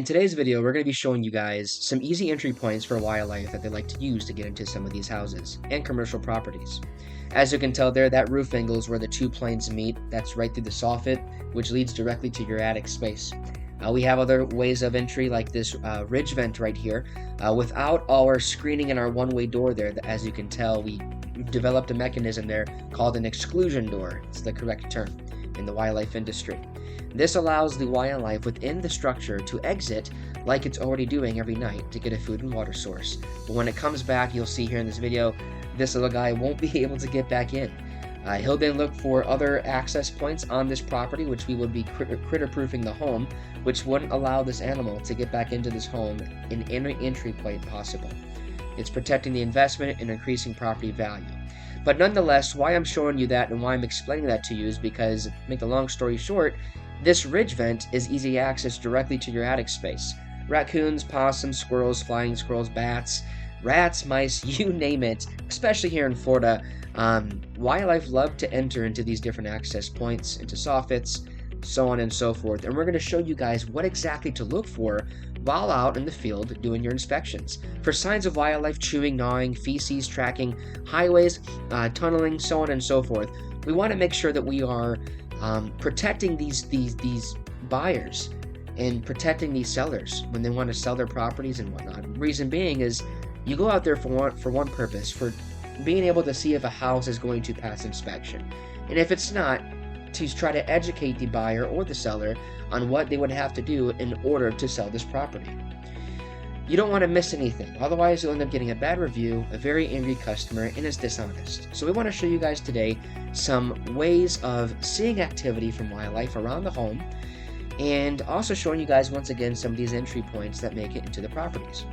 In today's video, we're going to be showing you guys some easy entry points for wildlife that they like to use to get into some of these houses and commercial properties. As you can tell there, that roof angle is where the two planes meet. That's right through the soffit, which leads directly to your attic space. We have other ways of entry like this ridge vent right here. Without our screening and our one-way door there, as you can tell, we developed a mechanism there called an exclusion door. It's the correct term in the wildlife industry. This allows the wildlife within the structure to exit like it's already doing every night to get a food and water source. But when it comes back, you'll see here in this video, this little guy won't be able to get back in. He'll then look for other access points on this property, which we would be critter-proofing the home, which wouldn't allow this animal to get back into this home in any entry point possible. It's protecting the investment and increasing property value. But nonetheless, why I'm showing you that and why I'm explaining that to you is because, to make the long story short, this ridge vent is easy access directly to your attic space. Raccoons, possums, squirrels, flying squirrels, bats, rats, mice, you name it, especially here in Florida, wildlife love to enter into these different access points, into soffits, so on and so forth. And we're going to show you guys what exactly to look for while out in the field doing your inspections. For signs of wildlife chewing, gnawing, feces, tracking, highways, tunneling, so on and so forth, we want to make sure that we are protecting these buyers and protecting these sellers when they want to sell their properties and whatnot. Reason being is you go out there for one purpose, for being able to see if a house is going to pass inspection. And if it's not, to try to educate the buyer or the seller on what they would have to do in order to sell this property. You don't want to miss anything, otherwise you'll end up getting a bad review, a very angry customer, and it's dishonest. So we want to show you guys today some ways of seeing activity from wildlife around the home, and also showing you guys once again some of these entry points that make it into the properties.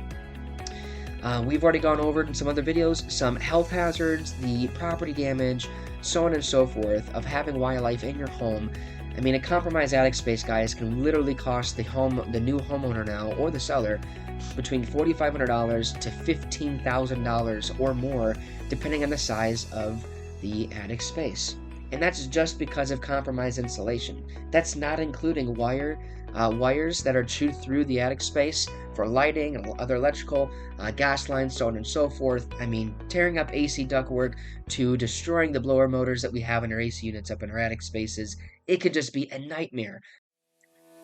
We've already gone over in some other videos some health hazards, the property damage, so on and so forth of having wildlife in your home. I mean, a compromised attic space, guys, can literally cost the new homeowner now or the seller between $4,500 to $15,000 or more, depending on the size of the attic space. And that's just because of compromised insulation. That's not including wires that are chewed through the attic space for lighting and other electrical, gas lines, so on and so forth. I mean, tearing up AC ductwork to destroying the blower motors that we have in our AC units up in our attic spaces. It could just be a nightmare.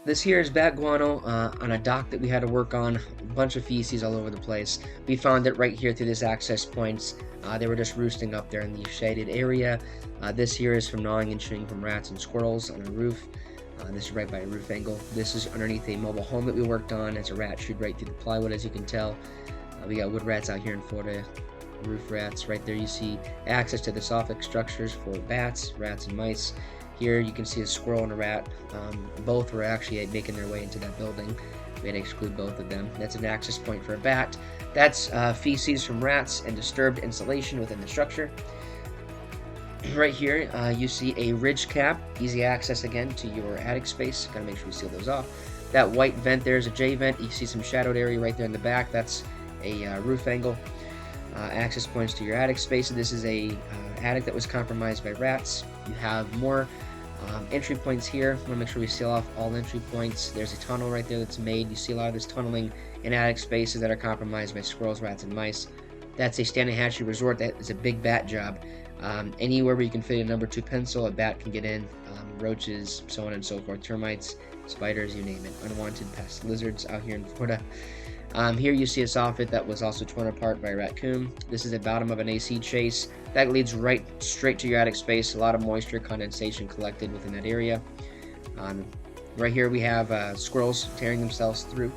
This here is bat guano on a dock that we had to work on. A bunch of feces all over the place. We found it right here through this access points. They were just roosting up there in the shaded area. This here is from gnawing and chewing from rats and squirrels on a roof. This is right by a roof angle. This is underneath a mobile home that we worked on. It's a rat chewed right through the plywood, as you can tell. We got wood rats out here in Florida, roof rats. Right there you see access to the soffit structures for bats, rats, and mice. Here you can see a squirrel and a rat. Both were actually making their way into that building. We had to exclude both of them. That's an access point for a bat. That's feces from rats and disturbed insulation within the structure. Right here you see a ridge cap, easy access again to your attic space. Gotta make sure we seal those off. That white vent there is a J vent. You see some shadowed area right there in the back. That's a roof angle. Access points to your attic space. This is a attic that was compromised by rats. You have more entry points here. We want to make sure we seal off all entry points. There's a tunnel right there that's made. You see a lot of this tunneling in attic spaces that are compromised by squirrels, rats, and mice. That's a Stanahatchee resort. That is a big bat job. Anywhere where you can fit a number 2 pencil, a bat can get in. Roaches, so on and so forth. Termites, spiders, you name it. Unwanted pests, lizards out here in Florida. Here you see a soffit that was also torn apart by a raccoon. This is the bottom of an AC chase. That leads right straight to your attic space. A lot of moisture condensation collected within that area. Right here we have squirrels tearing themselves through,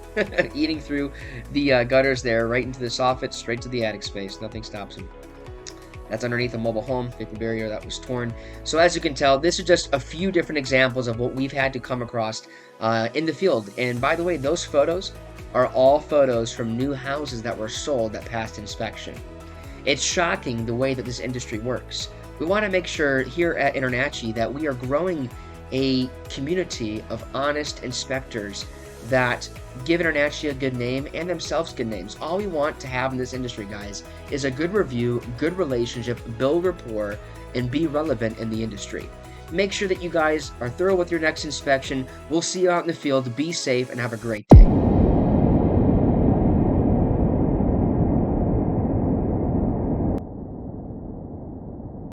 eating through the gutters there, right into the soffit, straight to the attic space. Nothing stops them. That's underneath a mobile home, paper barrier that was torn. So as you can tell, this is just a few different examples of what we've had to come across in the field. And by the way, those photos are all photos from new houses that were sold that passed inspection. It's shocking the way that this industry works. We want to make sure here at InterNACHI that we are growing a community of honest inspectors that give InterNACHI a good name and themselves good names. All we want to have in this industry, guys, is a good review, good relationship, build rapport, and be relevant in the industry. Make sure that you guys are thorough with your next inspection. We'll see you out in the field. Be safe and have a great day.